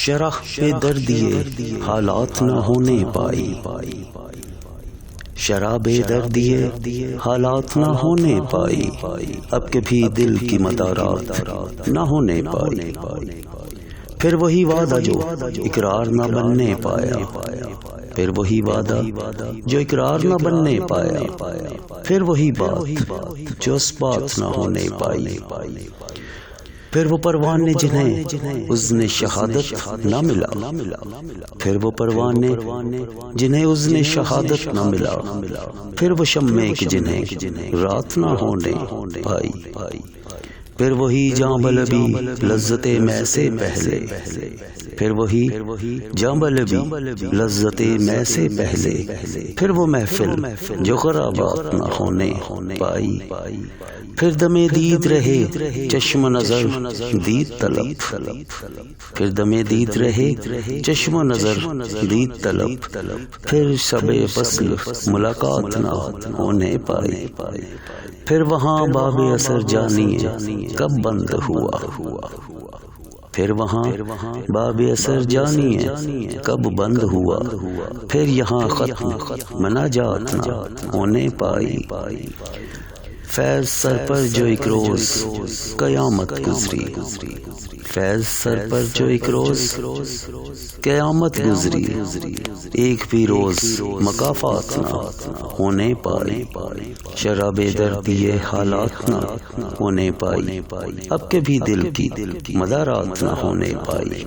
شرح پہ درد یہ حالات نہ ہونے پائی، شراب درد یہ حالات نہ ہونے پائی، اب کبھی دل کی مدارات نہ ہونے پائی۔ پھر وہی وعدہ جو اقرار نہ بننے پایا، پھر وہی وعدہ جو اقرار نہ بننے پایا، پھر وہی بات جو اثبات نہ ہونے پائی۔ پھر وہ پروانے جنہیں اذن شہادت نہ ملا، پھر وہ پروانے جنہیں اذن شہادت نہ ملا، پھر وہ شمع جنہیں رات نہ ہونے پائی۔ پھر وہی جاں بلبی لذت میں سے پہلے، پھر وہی جاں بلبی لذت میں سے پہلے، پھر وہ محفل جو خرابات نہ ہونے پائی۔ پھر دم دید رہے چشم نظر دید طلب، پھر دم دید رہے چشم نظر دید طلب، پھر شب فصل ملاقات نہ ہونے پائی۔ پھر وہاں باب اثر جانیے کب بند ہوا، پھر وہاں باب اثر جانیے کب بند ہوا، پھر یہاں ختم مناجات نہ ہونے پائی۔ فیض سر پر جو ایک روز قیامت گزری، فیض سر پر جو ایک روز قیامت گزری، ایک بھی روز مکافات نہ ہونے پائی۔ شراب درد یہ حالات نہ ہونے پائی، اب کبھی دل کی مدارات نہ ہونے پائی۔